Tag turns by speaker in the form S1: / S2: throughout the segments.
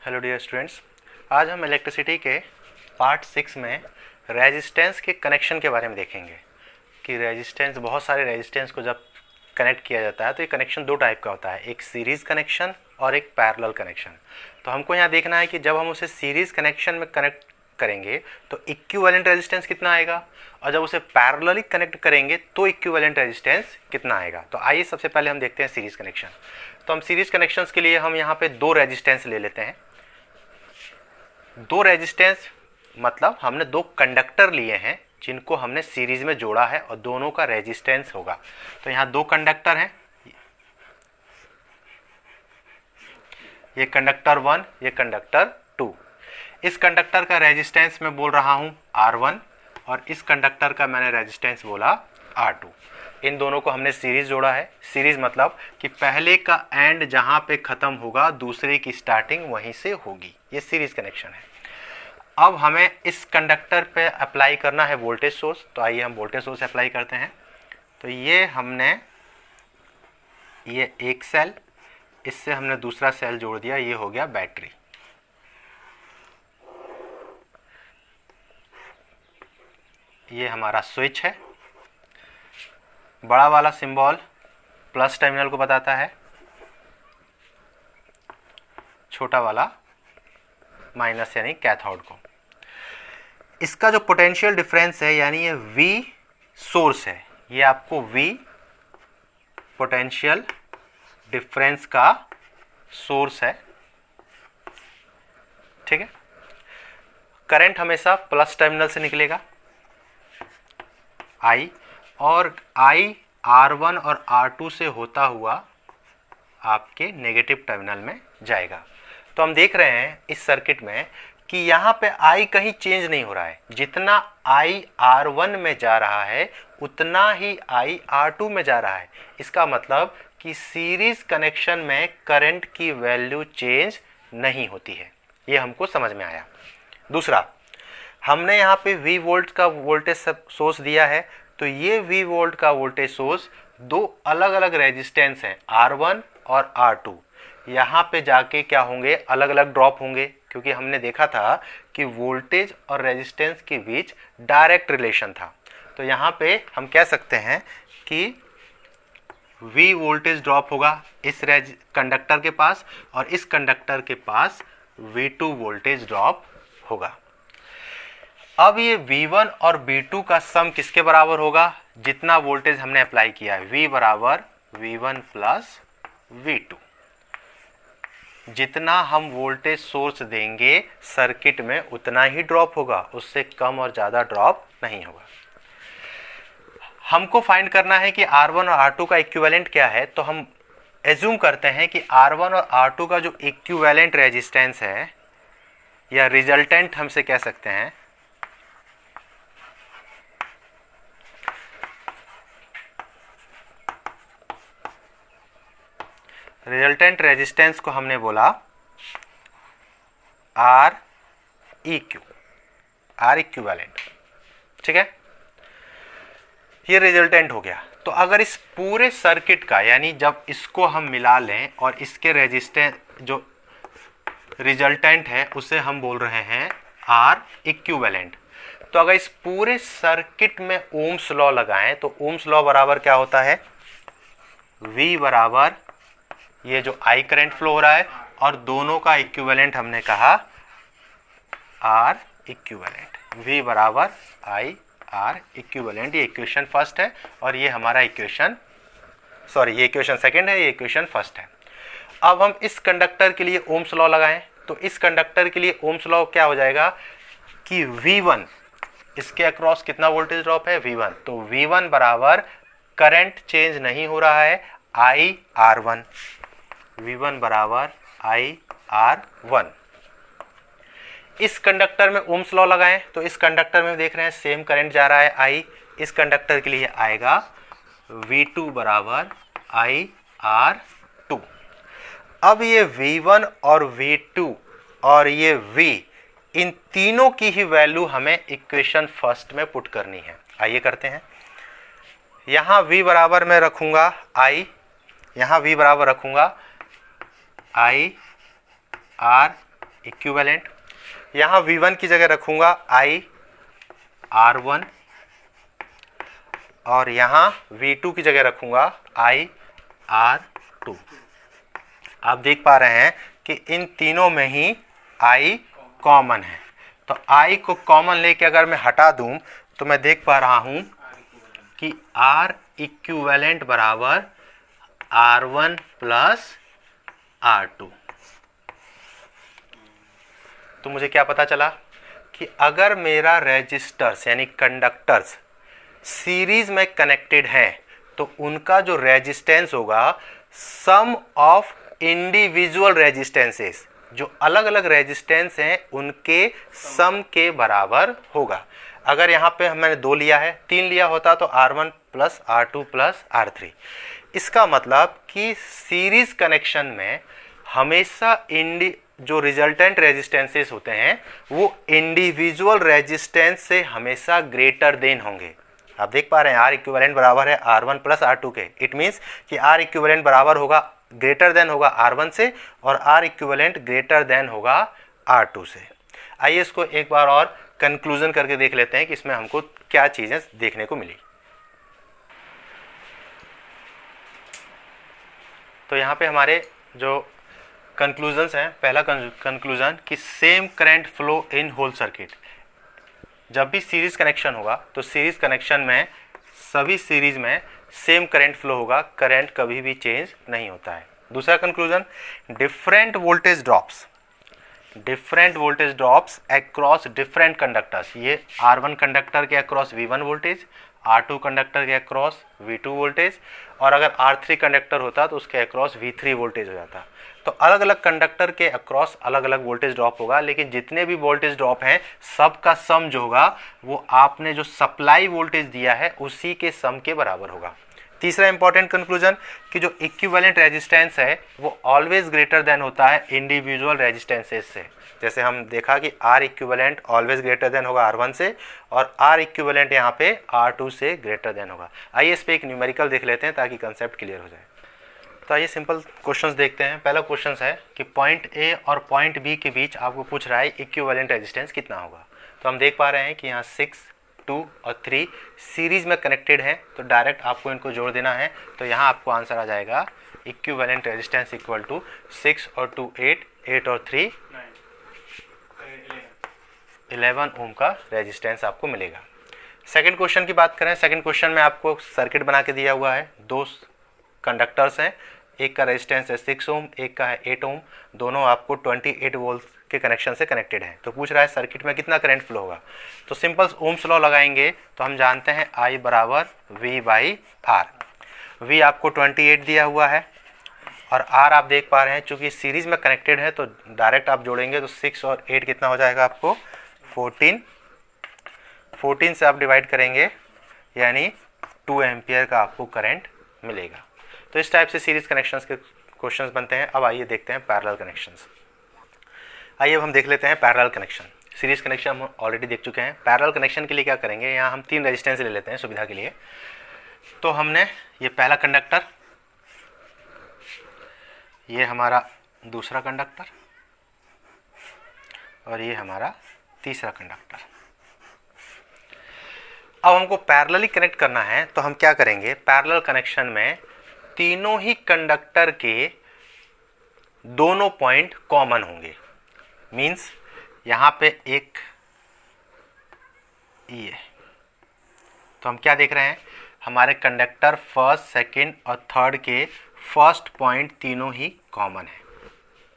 S1: Hello dear students, आज हम electricity के पार्ट 6 में रेजिस्टेंस के कनेक्शन के बारे में देखेंगे कि रेजिस्टेंस, बहुत सारे रेजिस्टेंस को जब कनेक्ट किया जाता है तो ये कनेक्शन दो टाइप का होता है, एक सीरीज़ कनेक्शन और एक पैरेलल कनेक्शन। तो हमको यहाँ देखना है कि जब हम उसे सीरीज़ कनेक्शन में कनेक्ट करेंगे तो इक्विवेलेंट रेजिस्टेंस कितना आएगा, और जब उसे पैरेलली कनेक्ट करेंगे तो इक्विवेलेंट रेजिस्टेंस कितना आएगा। तो आइए सबसे पहले हम देखते हैं सीरीज़ कनेक्शन। तो हम सीरीज़ कनेक्शंस के लिए हम यहाँ पे दो रेजिस्टेंस ले लेते हैं। दो रेजिस्टेंस मतलब हमने दो कंडक्टर लिए हैं जिनको हमने सीरीज में जोड़ा है और दोनों का रेजिस्टेंस होगा। तो यहाँ दो कंडक्टर हैं, ये कंडक्टर 1, ये कंडक्टर 2। इस कंडक्टर का रेजिस्टेंस मैं बोल रहा हूँ R1 और इस कंडक्टर का मैंने रेजिस्टेंस बोला R2। इन दोनों को हमने सीरीज जोड़ा है। सीरीज मतलब कि पहले का एंड जहाँ पे ख़त्म होगा दूसरे की स्टार्टिंग वहीं से होगी, ये सीरीज कनेक्शन है। अब हमें इस कंडक्टर पे अप्लाई करना है वोल्टेज सोर्स। तो आइए हम वोल्टेज सोर्स अप्लाई करते हैं। तो ये हमने ये एक सेल, इससे हमने दूसरा सेल जोड़ दिया, ये हो गया बैटरी। ये हमारा स्विच है। बड़ा वाला सिंबल प्लस टर्मिनल को बताता है, छोटा वाला माइनस यानी कैथोड को। इसका जो पोटेंशियल डिफरेंस है यानी ये V सोर्स है, ये आपको V पोटेंशियल डिफरेंस का सोर्स है, ठीक है। करंट हमेशा प्लस टर्मिनल से निकलेगा I, और I R1 और R2 से होता हुआ आपके नेगेटिव टर्मिनल में जाएगा। तो हम देख रहे हैं इस सर्किट में कि यहाँ पे I कहीं चेंज नहीं हो रहा है। जितना I R1 में जा रहा है उतना ही I R2 में जा रहा है। इसका मतलब कि सीरीज कनेक्शन में करंट की वैल्यू चेंज नहीं होती है। ये हमको समझ में आया। दूसरा, हमने यहाँ पे V वोल्ट का वोल्टेज सोर्स दिया है। तो ये V वोल्ट का वोल्टेज सोर्स दो अलग अलग रेजिस्टेंस हैं, R1 और R2। यहाँ पे जाके क्या होंगे, अलग अलग ड्रॉप होंगे, क्योंकि हमने देखा था कि वोल्टेज और रेजिस्टेंस के बीच डायरेक्ट रिलेशन था। तो यहाँ पे हम कह सकते हैं कि V वोल्टेज ड्रॉप होगा इस कंडक्टर के पास, और इस कंडक्टर के पास V2 वोल्टेज ड्रॉप होगा। अब ये V1 और V2 का सम किसके बराबर होगा, जितना वोल्टेज हमने अप्लाई किया है। V बराबर V1 प्लस V2। जितना हम वोल्टेज सोर्स देंगे सर्किट में उतना ही ड्रॉप होगा, उससे कम और ज़्यादा ड्रॉप नहीं होगा। हमको फाइंड करना है कि R1 और R2 का इक्विवेलेंट क्या है। तो हम एज्यूम करते हैं कि R1 और R2 का जो इक्विवेलेंट रेजिस्टेंस है या रिजल्टेंट हमसे कह सकते हैं, रिजल्टेंट रेजिस्टेंस को हमने बोला R इक्विवेलेंट, ठीक है। ये रिजल्टेंट हो गया। तो अगर इस पूरे सर्किट का, यानी जब इसको हम मिला लें और इसके रेजिस्टेंस जो रिजल्टेंट है उसे हम बोल रहे हैं R इक्विवेलेंट। तो अगर इस पूरे सर्किट में ओम्स लॉ लगाएं तो ओम्स लॉ बराबर क्या होता है, V बराबर ये जो I करंट फ्लो हो रहा है और दोनों का इक्विवेलेंट हमने कहा R इक्विवेलेंट। V बराबर I R इक्विवेलेंट। ये इक्वेशन फर्स्ट है और ये हमारा ये इक्वेशन सेकंड है, ये इक्वेशन फर्स्ट है। अब हम इस कंडक्टर के लिए ओम्स लॉ लगाएं तो इस कंडक्टर के लिए ओम्स लॉ क्या हो जाएगा कि V1, इसके अक्रॉस कितना वोल्टेज ड्रॉप है, V1। तो V1 बराबर करंट चेंज नहीं हो रहा है I R1। V1 बराबर I R1। इस कंडक्टर में ओम्स लॉ लगाएं तो इस कंडक्टर में देख रहे हैं सेम करंट जा रहा है I। इस कंडक्टर के लिए आएगा V2 बराबर I R2। अब ये V1 और V2 और ये V, इन तीनों की ही वैल्यू हमें इक्वेशन फर्स्ट में पुट करनी है। आइए करते हैं। यहाँ V बराबर मैं रखूँगा I, यहाँ V बराबर रखूँगा I R इक्विवेलेंट। यहाँ V1 की जगह रखूँगा I R1 और यहाँ V2 की जगह रखूँगा I R2। आप देख पा रहे हैं कि इन तीनों में ही I कॉमन है, तो I को कॉमन लेके अगर मैं हटा दूं तो मैं देख पा रहा हूं कि R इक्विवेलेंट बराबर R1 प्लस R2। तो मुझे क्या पता चला कि अगर मेरा रेजिस्टर्स यानी कंडक्टर्स सीरीज में कनेक्टेड हैं तो उनका जो रेजिस्टेंस होगा सम ऑफ इंडिविजुअल रेजिस्टेंसेस, जो अलग अलग रेजिस्टेंस हैं उनके सम के बराबर होगा। अगर यहाँ पे मैंने 2 लिया है, 3 लिया होता तो R1 plus R2 plus R3। इसका मतलब कि सीरीज कनेक्शन में हमेशा जो रिजल्टेंट रेजिस्टेंसेस होते हैं वो इंडिविजुअल रेजिस्टेंस से हमेशा ग्रेटर देन होंगे। आप देख पा रहे हैं R इक्विवेलेंट बराबर है R1 प्लस R2 के। इट मीन्स कि R इक्विवेलेंट बराबर होगा ग्रेटर देन होगा R1 से और R इक्विवेलेंट ग्रेटर देन होगा R2 से। आइए इसको एक बार और कंक्लूजन करके देख लेते हैं कि इसमें हमको क्या चीज़ें देखने को मिली। तो यहाँ पे हमारे जो कंक्लूजन्स हैं, पहला कंक्लूजन कि same current flow in whole circuit. जब भी सीरीज कनेक्शन होगा तो सीरीज कनेक्शन में सभी सीरीज में सेम करंट फ्लो होगा, करंट कभी भी चेंज नहीं होता है। दूसरा conclusion, different voltage drops across different conductors. ये R1 कंडक्टर के across V1 voltage, R2 conductor के अक्रॉस V2 वोल्टेज और अगर R3 कंडक्टर होता तो उसके अक्रॉस V3 वोल्टेज हो जाता। तो अलग अलग कंडक्टर के अक्रॉस अलग अलग वोल्टेज ड्रॉप होगा, लेकिन जितने भी वोल्टेज ड्रॉप हैं सबका सम जो होगा वो आपने जो सप्लाई वोल्टेज दिया है उसी के सम के बराबर होगा। तीसरा इंपॉर्टेंट कंक्लूजन कि जो इक्विवेलेंट रेजिस्टेंस है वो ऑलवेज ग्रेटर देन होता है इंडिविजुअल रेजिस्टेंसेस से। जैसे हम देखा कि R equivalent always greater than होगा R1 से और R इक्विवेलेंट यहाँ पे R2 से ग्रेटर देन होगा। आइए इस पे एक न्यूमेरिकल देख लेते हैं ताकि कंसेप्ट क्लियर हो जाए। तो आइए सिंपल क्वेश्चंस देखते हैं। पहला क्वेश्चन है कि पॉइंट ए और पॉइंट बी के बीच आपको पूछ रहा है इक्विवेलेंट रेजिस्टेंस कितना होगा। तो हम देख पा रहे हैं कि यहाँ 6, 2 और 3 सीरीज में कनेक्टेड हैं, तो डायरेक्ट आपको इनको जोड़ देना है। तो यहाँ आपको आंसर आ जाएगा इक्विवेलेंट रेजिस्टेंस इक्वल टू 6 और 2 8, 8 और 3 11 ओम का रेजिस्टेंस आपको मिलेगा। सेकंड क्वेश्चन की बात करें, सेकंड क्वेश्चन में आपको सर्किट बना के दिया हुआ है। 2 कंडक्टर्स हैं, एक का रेजिस्टेंस है 6 ओम, एक का है 8 ओम, दोनों आपको 28 वोल्ट के कनेक्शन से कनेक्टेड हैं। तो पूछ रहा है सर्किट में कितना करंट फ्लो होगा। तो सिंपल ओम्स लॉ लगाएंगे तो हम जानते हैं I बराबर V बाई R। V आपको 28 दिया हुआ है और R आप देख पा रहे हैं चूँकि सीरीज में कनेक्टेड है तो डायरेक्ट आप जोड़ेंगे तो 6 और 8 कितना हो जाएगा आपको 14। 14 से आप डिवाइड करेंगे यानी 2 एम्पियर का आपको करंट मिलेगा। तो इस टाइप से सीरीज कनेक्शंस के क्वेश्चंस बनते हैं। अब आइए देखते हैं पैरेलल कनेक्शंस। आइए अब हम देख लेते हैं पैरेलल कनेक्शन। सीरीज कनेक्शन हम ऑलरेडी देख चुके हैं। पैरेलल कनेक्शन के लिए क्या करेंगे, यहाँ हम 3 रेजिस्टेंस ले लेते हैं सुविधा के लिए। तो हमने ये पहला कंडक्टर, ये हमारा दूसरा कंडक्टर और ये हमारा तीसरा कंडक्टर। अब हमको पैरेलली कनेक्ट करना है तो हम क्या करेंगे, पैरेलल कनेक्शन में तीनों ही कंडक्टर के दोनों पॉइंट कॉमन होंगे। मींस यहाँ पे एक ये, तो हम क्या देख रहे हैं, हमारे कंडक्टर फर्स्ट, सेकंड और थर्ड के फर्स्ट पॉइंट तीनों ही कॉमन है,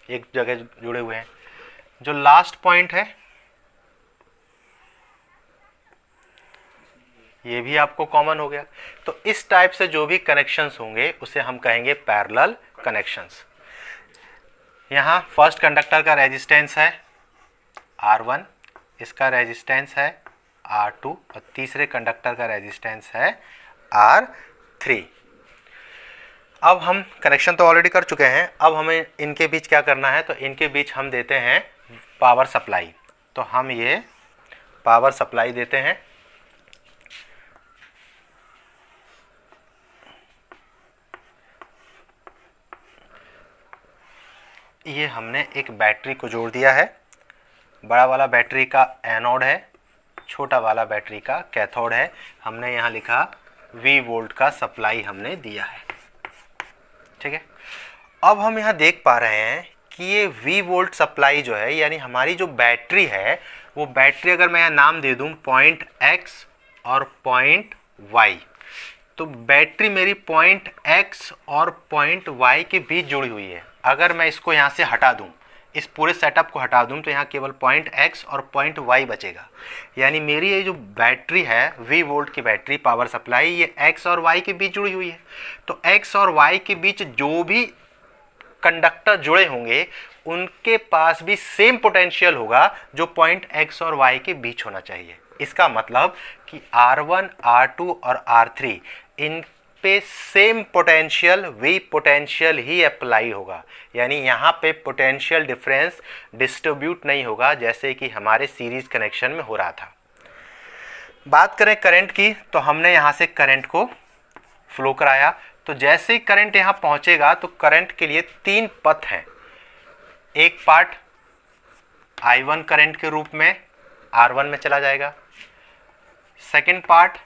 S1: एक जगह जुड़े हुए हैं। जो लास्ट पॉइंट है ये भी आपको कॉमन हो गया। तो इस टाइप से जो भी कनेक्शंस होंगे उसे हम कहेंगे पैरेलल कनेक्शंस। यहाँ फर्स्ट कंडक्टर का रेजिस्टेंस है R1, इसका रेजिस्टेंस है R2 और तीसरे कंडक्टर का रेजिस्टेंस है R3। अब हम कनेक्शन तो ऑलरेडी कर चुके हैं, अब हमें इनके बीच क्या करना है, तो इनके बीच हम देते हैं पावर सप्लाई। तो हम ये पावर सप्लाई देते हैं। ये हमने एक बैटरी को जोड़ दिया है। बड़ा वाला बैटरी का एनोड है, छोटा वाला बैटरी का कैथोड है। हमने यहाँ लिखा V वोल्ट का सप्लाई हमने दिया है। ठीक है, अब हम यहाँ देख पा रहे हैं कि ये V वोल्ट सप्लाई जो है, यानी हमारी जो बैटरी है, वो बैटरी अगर मैं यहाँ नाम दे दूँ पॉइंट X और पॉइंट Y, तो बैटरी मेरी पॉइंट X और पॉइंट Y के बीच जुड़ी हुई है। अगर मैं इसको यहाँ से हटा दूँ, इस पूरे सेटअप को हटा दूँ, तो यहाँ केवल पॉइंट X और पॉइंट Y बचेगा। यानी मेरी ये जो बैटरी है V वोल्ट की बैटरी पावर सप्लाई, ये X और Y के बीच जुड़ी हुई है। तो X और Y के बीच जो भी कंडक्टर जुड़े होंगे उनके पास भी सेम पोटेंशियल होगा जो पॉइंट X और Y के बीच होना चाहिए। इसका मतलब कि R1, R2 और R3 इन पे सेम पोटेंशियल V पोटेंशियल ही अप्लाई होगा। यानी यहाँ पे पोटेंशियल डिफरेंस डिस्ट्रीब्यूट नहीं होगा जैसे कि हमारे सीरीज कनेक्शन में हो रहा था। बात करें करंट की, तो हमने यहाँ से करंट को फ्लो कराया। तो जैसे ही करंट यहाँ पहुँचेगा तो करंट के लिए 3 पथ हैं। एक पार्ट I1 करंट के रूप में R1 में चला जाएगा, सेकेंड पार्ट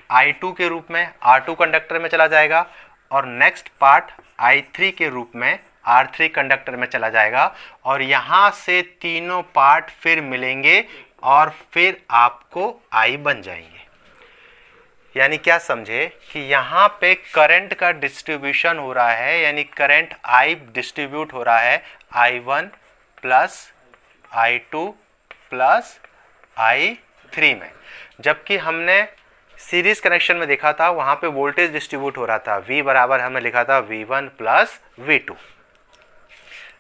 S1: I2 के रूप में R2 कंडक्टर में चला जाएगा, और नेक्स्ट पार्ट I3 के रूप में R3 कंडक्टर में चला जाएगा। और यहाँ से तीनों पार्ट फिर मिलेंगे और फिर आपको I बन जाएंगे। यानी क्या समझे कि यहाँ पे करंट का डिस्ट्रीब्यूशन हो रहा है, यानी करंट I डिस्ट्रीब्यूट हो रहा है I1 plus I2 plus I3 में। जबकि हमने सीरीज कनेक्शन में देखा था वहाँ पे वोल्टेज डिस्ट्रीब्यूट हो रहा था, V बराबर हमने लिखा था V1 प्लस V2।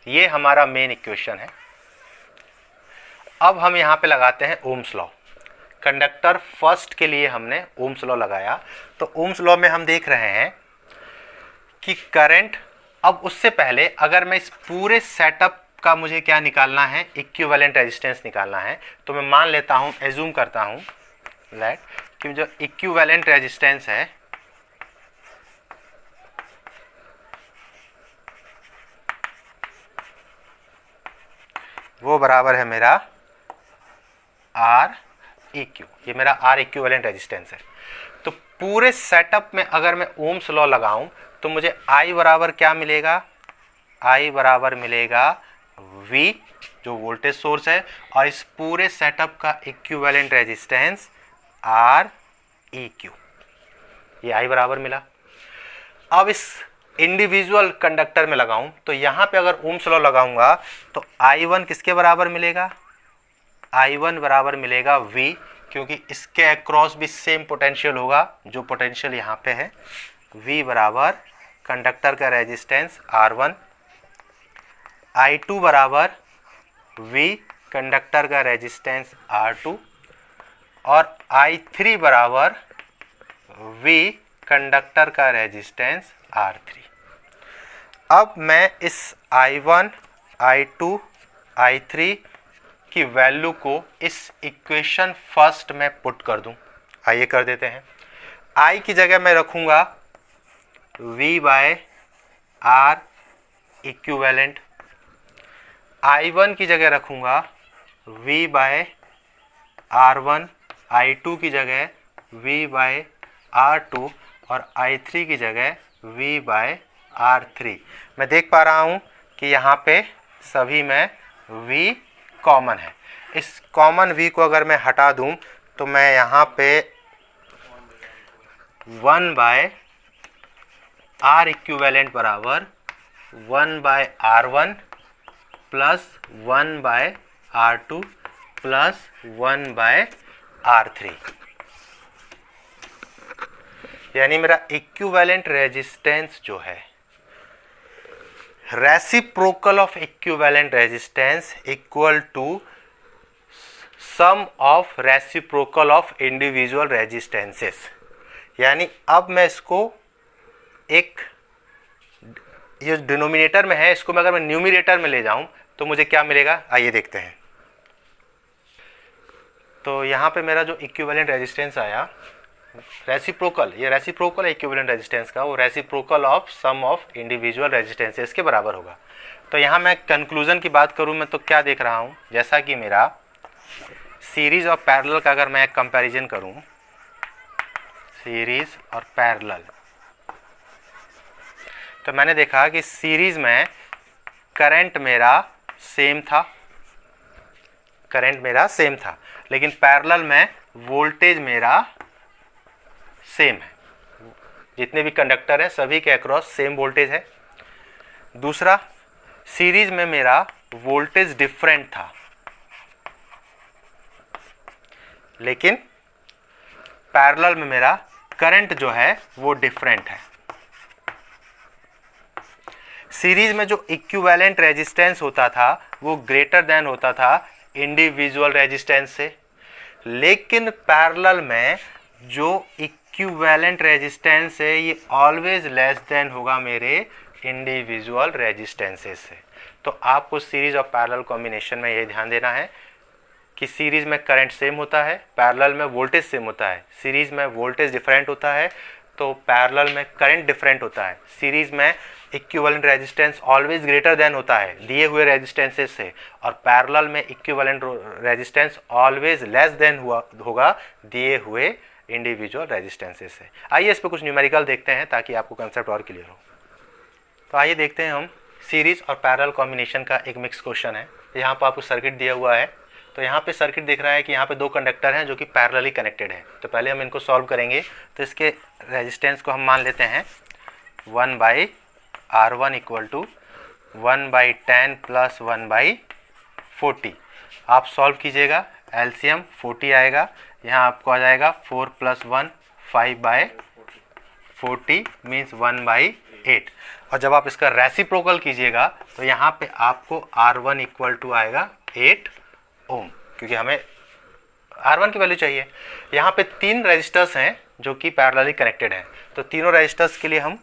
S1: ये हमारा मेन इक्वेशन है। अब हम यहाँ पे लगाते हैं ओम्स लॉ। कंडक्टर फर्स्ट के लिए हमने ओम्स लॉ लगाया। तो ओम्स लॉ में हम देख रहे हैं कि करंट, अब उससे पहले अगर मैं इस पूरे सेटअप का मुझे क्या निकालना है, इक्विवेलेंट रेजिस्टेंस निकालना है, तो मैं मान लेता हूँ, एज्यूम करता हूँ लेट कि जो इक्विवेलेंट रेजिस्टेंस है वो बराबर है मेरा REQ। ये मेरा R इक्विवेलेंट रेजिस्टेंस है। तो पूरे सेटअप में अगर मैं ओम्स लॉ लगाऊं तो मुझे I बराबर क्या मिलेगा, I बराबर मिलेगा V जो वोल्टेज सोर्स है, और इस पूरे सेटअप का इक्विवेलेंट रेजिस्टेंस REQ। ये I बराबर मिला। अब इस इंडिविजुअल कंडक्टर में लगाऊं तो यहाँ पे अगर ओम्स लॉ लगाऊंगा तो I1 किसके बराबर मिलेगा, I1 बराबर मिलेगा V, क्योंकि इसके अक्रॉस भी सेम पोटेंशियल होगा जो पोटेंशियल यहाँ पे है। V बराबर कंडक्टर का रेजिस्टेंस R1, I2 बराबर V कंडक्टर का रेजिस्टेंस R2, और I3 बराबर V कंडक्टर का रेजिस्टेंस R3। अब मैं इस I1, I2, I3 की वैल्यू को इस इक्वेशन फर्स्ट में पुट कर दूं। आइए कर देते हैं। I की जगह मैं रखूंगा V bye R equivalent, I1 की जगह रखूंगा V बाय R1, I2 की जगह V बाय R2, और I3 की जगह V बाय R3। मैं देख पा रहा हूँ कि यहाँ पे सभी में V कॉमन है। इस कॉमन V को अगर मैं हटा दूँ तो मैं यहाँ पे 1 बाय R इक्विवेलेंट बराबर 1 by R1 plus 1 by R2 plus 1 by R3। यानी मेरा इक्विवेलेंट रेजिस्टेंस जो है, reciprocal of equivalent resistance equal to sum of reciprocal of individual resistances. यानी अब मैं इसको एक, ये डिनोमिनेटर में है, इसको मैं अगर मैं न्यूमिनेटर में ले जाऊं तो मुझे क्या मिलेगा, आइए देखते हैं। तो यहाँ पे मेरा जो इक्विवेलेंट रेजिस्टेंस आया, रेसिप्रोकल, ये रेसिप्रोकल है इक्विवेलेंट रेजिस्टेंस का, वो reciprocal of sum of individual resistances के बराबर होगा। तो यहाँ मैं कंक्लूजन की बात करूँ मैं तो क्या देख रहा हूँ, जैसा कि मेरा सीरीज और पैरेलल का अगर मैं कंपैरिजन करूँ, सीरीज और पैरेलल, तो मैंने देखा कि सीरीज में करंट मेरा सेम था, लेकिन पैरेलल में वोल्टेज मेरा सेम है, जितने भी कंडक्टर हैं सभी के अक्रॉस सेम वोल्टेज है। दूसरा, सीरीज में मेरा वोल्टेज डिफरेंट था, लेकिन पैरेलल में मेरा करंट जो है वो डिफरेंट है। सीरीज में जो इक्विवेलेंट रेजिस्टेंस होता था वो ग्रेटर देन होता था इंडिविजुअल रेजिस्टेंस से, लेकिन पैरेलल में जो इक्विवेलेंट रेजिस्टेंस है ये ऑलवेज लेस देन होगा मेरे इंडिविजुअल रेजिस्टेंसेस से। तो आपको सीरीज और पैरेलल कॉम्बिनेशन में ये ध्यान देना है कि सीरीज में करंट सेम होता है, पैरेलल में वोल्टेज सेम होता है। सीरीज में वोल्टेज डिफरेंट होता है तो पैरेलल में करंट डिफरेंट होता है। सीरीज में equivalent resistance always greater than होता है दिए हुए रेजिस्टेंसेस से, और पैरेलल में equivalent resistance always less than होगा दिए हुए इंडिविजुअल रेजिस्टेंसेस से। आइए इस पर कुछ न्यूमेरिकल देखते हैं ताकि आपको कंसेप्ट और क्लियर हो। तो आइए देखते हैं हम सीरीज और पैरेलल कॉम्बिनेशन का एक मिक्स क्वेश्चन है। यहाँ पर आपको सर्किट दिया हुआ है, तो यहाँ पे सर्किट दिख रहा है कि यहाँ पे दो कंडक्टर हैं जो कि पैरेलली कनेक्टेड है। तो पहले हम इनको सॉल्व करेंगे, तो इसके रेजिस्टेंस को हम मान लेते हैं 1/R1 = 1/10 + 1/40। आप सॉल्व कीजिएगा, एलसीएम 40 आएगा, यहाँ आपको आ जाएगा 4 + 1 5/40 मीन्स 1/8। और जब आप इसका रेसिप्रोकल कीजिएगा तो यहाँ पे आपको R1 = आएगा 8 ओम, क्योंकि हमें R1 की वैल्यू चाहिए। यहाँ पे 3 रेजिस्टर्स हैं जो कि पैरेलली कनेक्टेड हैं, तो तीनों रेजिस्टर्स के लिए हम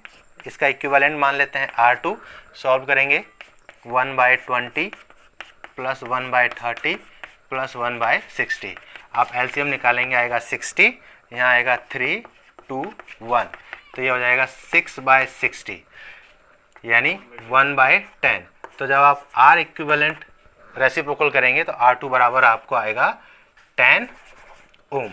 S1: इसका इक्विवेलेंट मान लेते हैं R2। सॉल्व करेंगे 1/20 + 1/30 + 1/60। आप एलसीएम निकालेंगे, आएगा 60, यहाँ आएगा 3 2 1, तो ये हो जाएगा 6/60 यानी 1/10। तो जब आप R इक्विवेलेंट रेसिप्रोकल करेंगे तो R2 बराबर आपको आएगा 10 ओम।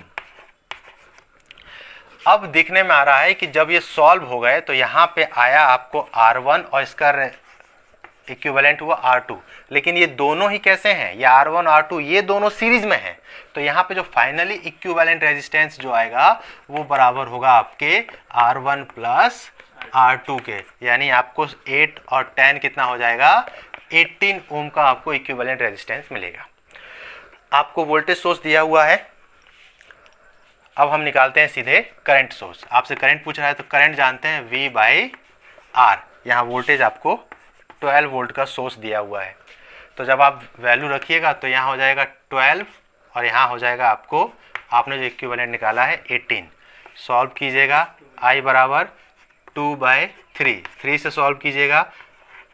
S1: अब दिखने में आ रहा है कि जब ये सॉल्व हो गए तो यहाँ पे आया आपको R1 और इसका इक्विवेलेंट हुआ R2, लेकिन ये दोनों ही कैसे हैं, ये R1 R2 ये दोनों सीरीज में हैं। तो यहाँ पे जो फाइनली इक्विवेलेंट रेजिस्टेंस जो आएगा वो बराबर होगा आपके R1 + R2 के, यानी आपको 8 और 10 कितना हो जाएगा, 18 ओम का आपको इक्विवेलेंट रेजिस्टेंस मिलेगा। आपको वोल्टेज सोर्स दिया हुआ है। अब हम निकालते हैं सीधे करंट सोर्स। आपसे करंट पूछ रहा है तो करंट जानते हैं V/R। यहाँ वोल्टेज आपको 12 वोल्ट का सोर्स दिया हुआ है, तो जब आप वैल्यू रखिएगा तो यहाँ हो जाएगा 12 और यहाँ हो जाएगा आपको, आपने जो इक्विवेलेंट निकाला है 18। सॉल्व कीजिएगा, I = 2/3, 3 से सॉल्व कीजिएगा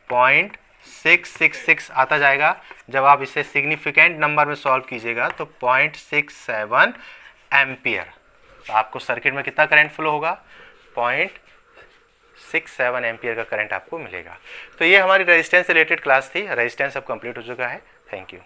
S1: 0.666 आता जाएगा। जब आप इसे सिग्निफिकेंट नंबर में सॉल्व कीजिएगा तो 0.67 एम्पियर। तो आपको सर्किट में कितना करंट फ्लो होगा, 0.67 एम्पियर का करंट आपको मिलेगा। तो ये हमारी रेजिस्टेंस से रिलेटेड क्लास थी। रेजिस्टेंस अब कंप्लीट हो चुका है। Thank you.